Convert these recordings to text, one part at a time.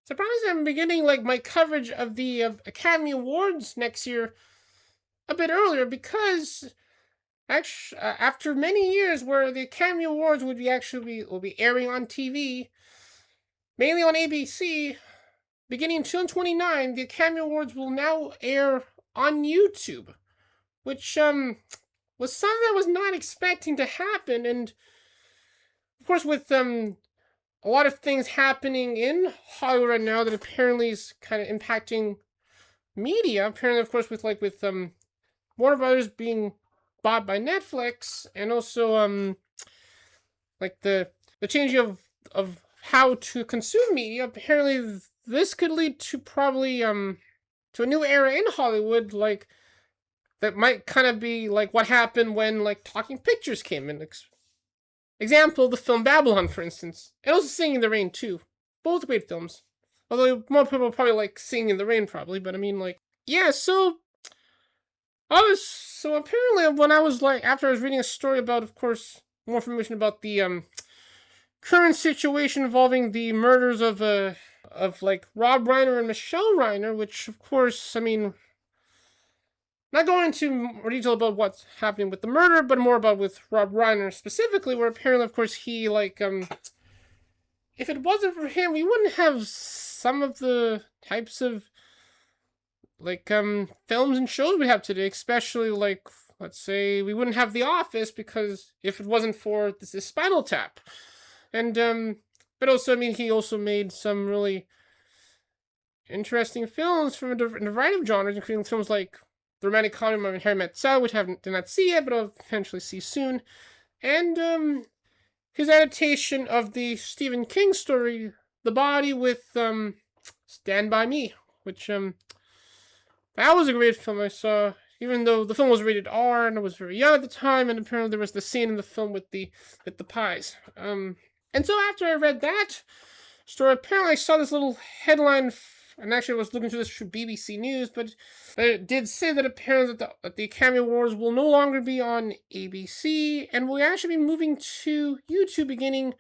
surprised I'm beginning like my coverage of the Academy Awards next year a bit earlier because actually after many years where the Academy Awards would be will be airing on TV, mainly on ABC, beginning in 2029, the Academy Awards will now air on YouTube, which was something I was not expecting to happen, and of course with a lot of things happening in Hollywood right now that apparently is kind of impacting media. Apparently, of course, with Warner Brothers being bought by Netflix, and also like the changing of how to consume media. Apparently, this could lead to probably to a new era in Hollywood, like that might kind of be like what happened when like talking pictures came in. Example, the film Babylon, for instance, and also Singing in the Rain too. Both great films. Although more people probably like Singing in the Rain, probably. But I mean, like, yeah. So apparently when I was like after I was reading a story about, of course, more information about the current situation involving the murders of like Rob Reiner and Michelle Reiner, which of course, I mean, not going into more detail about what's happening with the murder, but more about with Rob Reiner specifically, where apparently, of course, he like if it wasn't for him, we wouldn't have some of the types of like films and shows we have today, especially like let's say we wouldn't have The Office because if it wasn't for this Spinal Tap, and but also I mean he also made some really interesting films from a variety of genres, including films like the romantic comedy When Harry Met Sally, which I did not see yet, but I'll eventually see soon, and his adaptation of the Stephen King story The Body with Stand By Me, which that was a great film I saw, even though the film was rated R and I was very young at the time, and apparently there was the scene in the film with the pies. And so after I read that story, apparently I saw this little headline, and actually I was looking through this through BBC News, but it did say that apparently that the Academy Awards will no longer be on ABC, and will actually be moving to YouTube beginning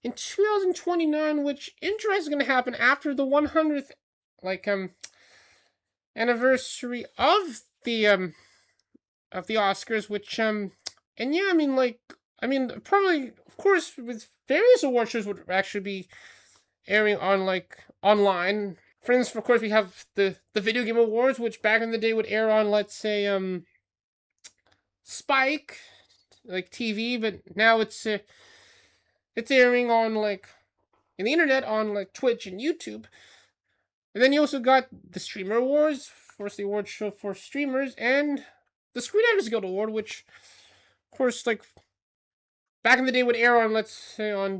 in 2029, which is going to happen after the 100th, anniversary of the Oscars, which and yeah, I mean probably of course with various award shows would actually be airing on like online. For instance, of course, we have the Video Game Awards, which back in the day would air on, let's say, Spike, like TV, but now it's airing on like in the internet on like Twitch and YouTube. And then you also got the Streamer Awards, of course, the award show for streamers, and the Screenwriters Guild Award, which, of course, like back in the day would air on, let's say, on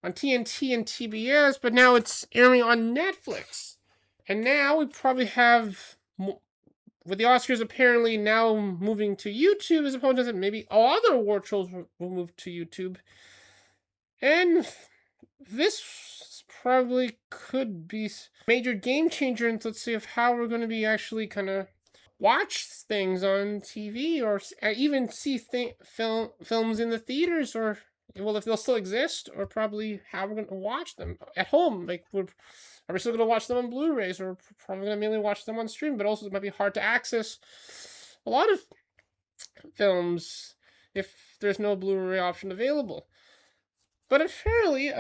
TNT and TBS, but now it's airing on Netflix. And now we probably have, with the Oscars apparently now moving to YouTube, as opposed to maybe all other award shows will move to YouTube. And this probably could be a major game changer in, let's say, of how we're going to be actually kind of watch things on TV, or even see films in the theaters, or well, if they'll still exist, or probably how we're going to watch them at home. Like, are we still going to watch them on Blu-rays, or probably going to mainly watch them on stream? But also, it might be hard to access a lot of films if there's no Blu-ray option available. But apparently,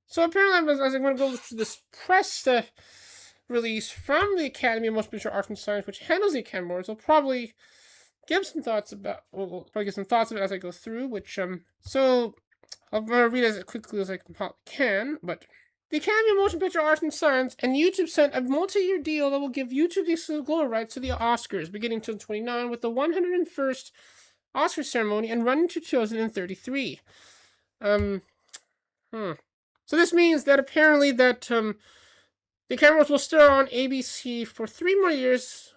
so apparently, as I'm going to go through this press release from the Academy of Motion Picture Arts and Science, which handles the Academy Awards, I'll probably give some thoughts about. We'll probably get some thoughts of it as I go through. Which so I'm going to read as quickly as I can. But the Academy of Motion Picture Arts and Science and YouTube sent a multi-year deal that will give YouTube the exclusive global rights to the Oscars beginning 2029 with the 101st Oscar ceremony and running to 2033. So this means that apparently that the cameras will stay on ABC for 3 more years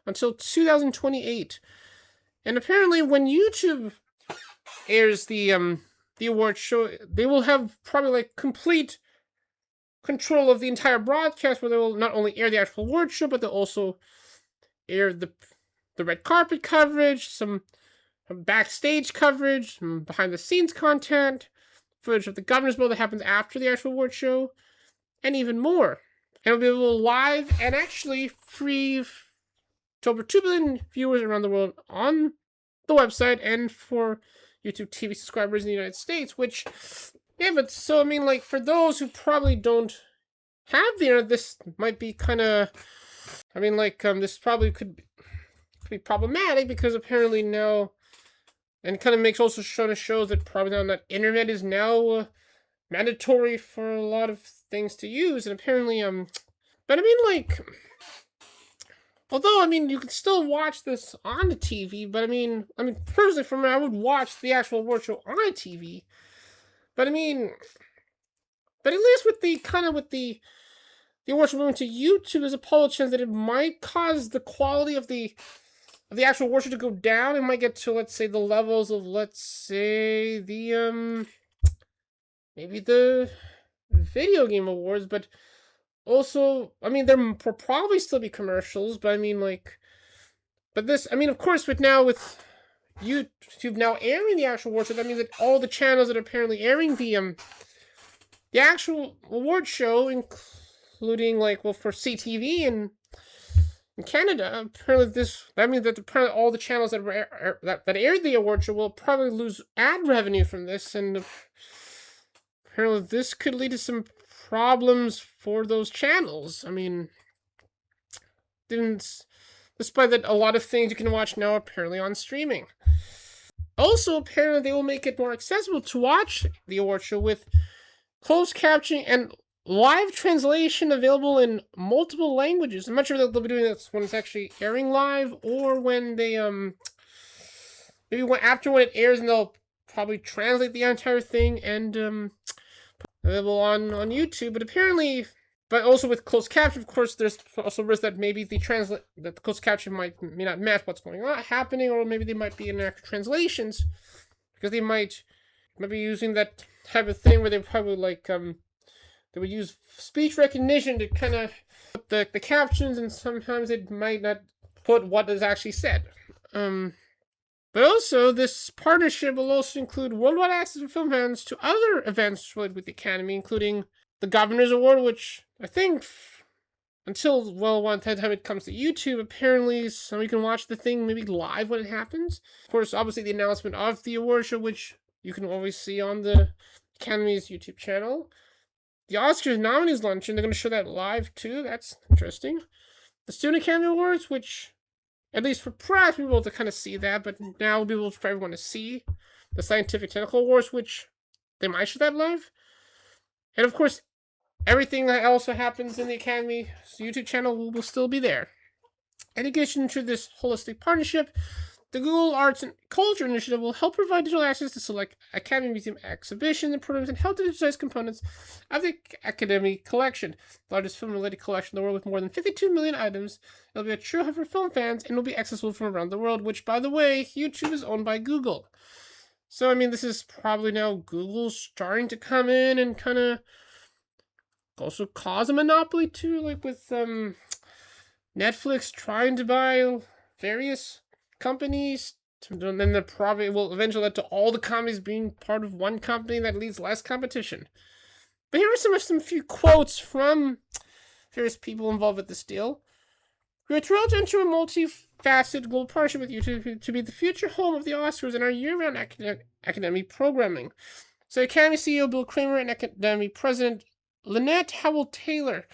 until 2028. And apparently when YouTube airs the award show, they will have probably like complete control of the entire broadcast, where they will not only air the actual award show, but they'll also air the red carpet coverage, some backstage coverage, some behind the scenes content, footage of the governor's ball that happens after the actual award show, and even more. And it'll be available live and actually free to over 2 billion viewers around the world on the website and for YouTube TV subscribers in the United States, which, yeah, but so, I mean, like, for those who probably don't have the internet, this might be kind of, I mean, like, this probably could be problematic because apparently now, and it kind of makes also shows that probably now that internet is now mandatory for a lot of things to use, and apparently, but I mean, like, although, I mean, you can still watch this on the TV, but I mean, personally, for me, I would watch the actual award show on a TV. But I mean, but at least with the award show moving to YouTube, there's a possible chance that it might cause the quality of the actual award show to go down. It might get to, let's say, the levels of, let's say, the maybe the video game awards, but also, I mean, there will probably still be commercials, but I mean, like, but this, I mean, of course, with YouTube now airing the actual award show, that means that all the channels that are apparently airing the actual award show, including, like, well, for CTV in Canada, apparently that means that apparently all the channels that aired the award show will probably lose ad revenue from this, and apparently this could lead to some problems for those channels. I mean, despite that, a lot of things you can watch now are apparently on streaming. Also, apparently they will make it more accessible to watch the award show with closed captioning and live translation available in multiple languages. I'm not sure they'll be doing this when it's actually airing live, or when they maybe after when it airs, and they'll probably translate the entire thing and available on YouTube. But apparently, but also with closed caption, of course, there's also risk that maybe the closed caption may not match what's going on happening, or maybe they might be inaccurate translations because they might be using that type of thing where they probably like they would use speech recognition to kind of put the captions, and sometimes it might not put what is actually said. But also, this partnership will also include worldwide access for film fans to other events related with the Academy, including the Governor's Award, which I think until, well, one time it comes to YouTube, apparently so you can watch the thing maybe live when it happens. Of course, obviously the announcement of the award show, which you can always see on the Academy's YouTube channel. The Oscars nominees luncheon, they're going to show that live too. That's interesting. The Student Academy Awards, which, at least for press, we'll be able to kind of see that, but now we'll be able for everyone to see. The Scientific Technical Awards, which they might show that live. And of course, everything that also happens in the Academy's YouTube channel will still be there. In addition to this holistic partnership, the Google Arts and Culture Initiative will help provide digital access to select Academy Museum exhibitions and programs and help to digitize components of the Academy collection, the largest film-related collection in the world with more than 52 million items. It'll be a true hub for film fans and will be accessible from around the world, which, by the way, YouTube is owned by Google. So, I mean, this is probably now Google starting to come in and kind of also cause a monopoly too, like with Netflix trying to buy various companies, and then the probably will eventually lead to all the companies being part of one company that leads less competition. But here are some few quotes from various people involved with this deal. We are thrilled to enter a multifaceted global partnership with YouTube to be the future home of the Oscars and our year-round Academy programming. So Academy CEO Bill Kramer and Academy President Lynette Howell-Taylor.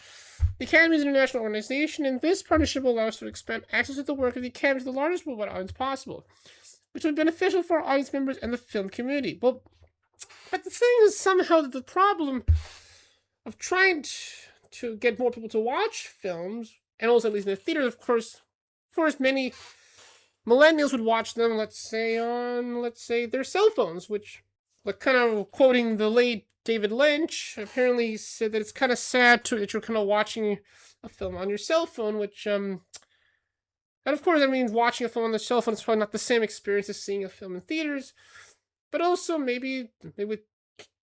The Academy is an international organization, and this partnership will allow us to expand access to the work of the Academy to the largest worldwide audience possible, which will be beneficial for our audience members and the film community. But the thing is somehow that the problem of trying to get more people to watch films, and also at least in the theaters, of course, many millennials would watch them, let's say, on their cell phones, which, like, kind of quoting the late David Lynch, apparently said that it's kind of sad that you're kind of watching a film on your cell phone, which, and of course, I mean, watching a film on the cell phone is probably not the same experience as seeing a film in theaters, but also maybe with,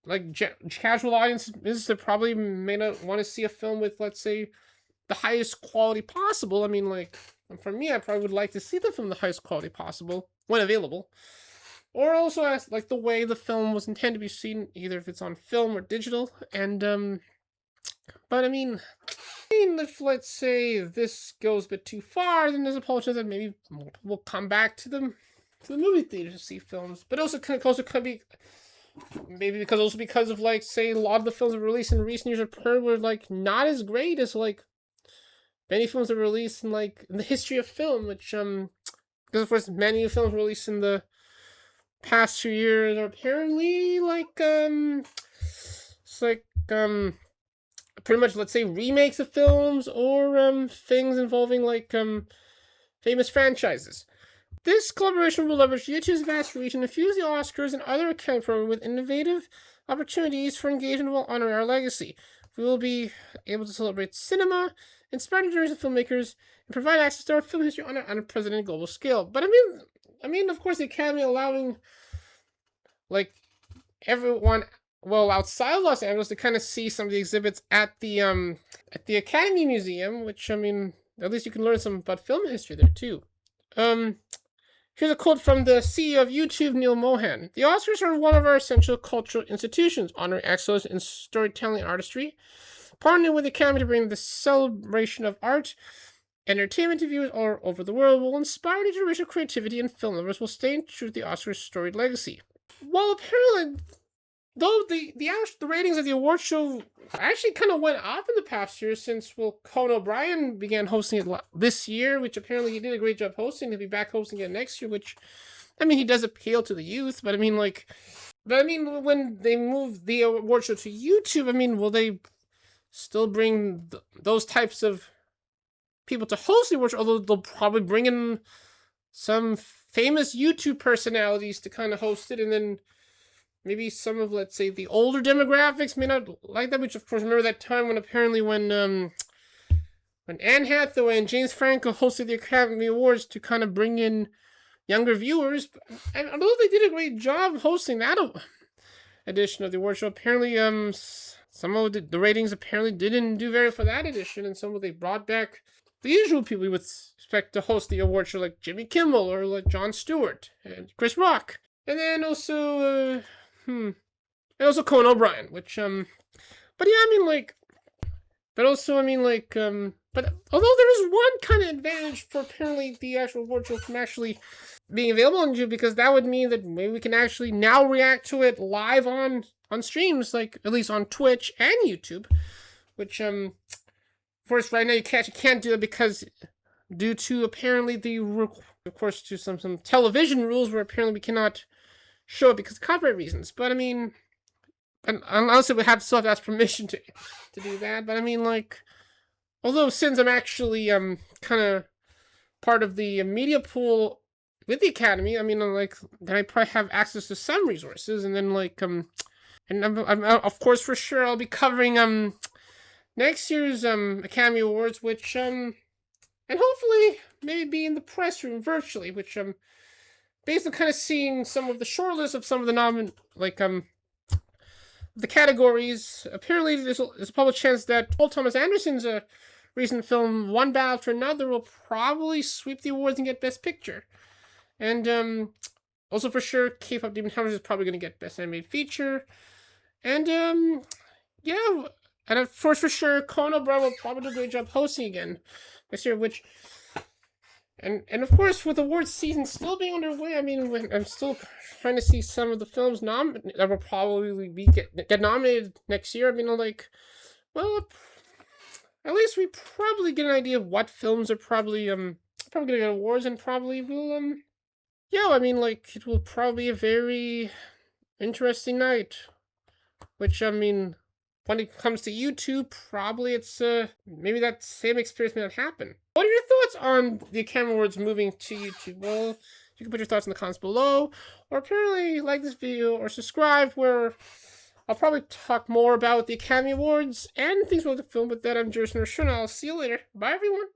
like, casual audiences that probably may not want to see a film with, let's say, the highest quality possible. I mean, like, for me, I probably would like to see the film the highest quality possible when available. Or also as, like, the way the film was intended to be seen, either if it's on film or digital. And But I mean, if let's say this goes a bit too far, then there's a potential that maybe we'll come back to the movie theater to see films. But could be maybe because of like say a lot of the films that were released in recent years were like not as great as like many films that were released in like in the history of film, which because of course many films released in the past 2 years are apparently like it's like pretty much let's say remakes of films or things involving like famous franchises. This collaboration will leverage YouTube's vast reach and infuse the Oscars and other Academy programs with innovative opportunities for engagement while honoring our legacy. We will be able to celebrate cinema, inspire generations of filmmakers, and provide access to our film history on an unprecedented global scale. But I mean, of course, the Academy allowing like everyone, well, outside of Los Angeles, to kind of see some of the exhibits at the Academy Museum, which I mean, at least you can learn some about film history there too. Here's a quote from the CEO of YouTube, Neil Mohan. The Oscars are one of our essential cultural institutions, honoring excellence in storytelling and artistry. Partnering with the Academy to bring the celebration of art and entertainment to viewers all over the world will inspire the generation of creativity, and film lovers will stay true to the Oscars' storied legacy. Well, apparently, though the ratings of the award show actually kind of went up in the past year since Conan O'Brien began hosting it this year, which apparently he did a great job hosting. He'll be back hosting it next year, which I mean he does appeal to the youth, but I mean when they move the award show to YouTube, I mean will they still bring those types of people to host the award show? Although they'll probably bring in some famous YouTube personalities to kind of host it, and then maybe some of, let's say, the older demographics may not like that, which, of course, remember that time when apparently when Anne Hathaway and James Franco hosted the Academy Awards to kind of bring in younger viewers. And although they did a great job hosting that edition of the award show, apparently some of the ratings apparently didn't do very for that edition, and some of they brought back the usual people you would expect to host the award show, like Jimmy Kimmel or like Jon Stewart and Chris Rock. And then also and also Conan O'Brien, which but yeah, I mean like but also I mean like but although there is one kind of advantage for apparently the actual award show from actually being available on YouTube, because that would mean that maybe we can actually now react to it live on streams, like at least on Twitch and YouTube, which of course right now you can't do it because due to apparently of course to some television rules where apparently we cannot show it because of copyright reasons. But I mean, and honestly, we still have to ask permission to do that. But I mean, like, although since I'm actually kind of part of the media pool with the Academy, I mean, like, then I probably have access to some resources, and then like and I'm of course for sure I'll be covering next year's Academy Awards, which and hopefully maybe be in the press room virtually, which based on kind of seeing some of the shortlist of some of the the categories, apparently there's a public chance that Paul Thomas Anderson's recent film One Battle After Another will probably sweep the awards and get Best Picture. And also for sure K-pop Demon Hunters is probably going to get Best Animated Feature. And yeah, and of course for sure Conan O'Brien will probably do a great job hosting again this year, which and of course, with awards season still being underway, I mean, I'm still trying to see some of the films that will probably get nominated next year. I mean, like, well, at least we probably get an idea of what films are probably gonna get awards, and probably will yeah, I mean, like, it will probably be a very interesting night. Which I mean, when it comes to YouTube, probably it's maybe that same experience may not happen. What are your thoughts on the Academy Awards moving to YouTube? Well, you can put your thoughts in the comments below, or apparently like this video or subscribe, where I'll probably talk more about the Academy Awards and things about the film. With that, I'm Jason Rashun. I'll see you later. Bye, everyone.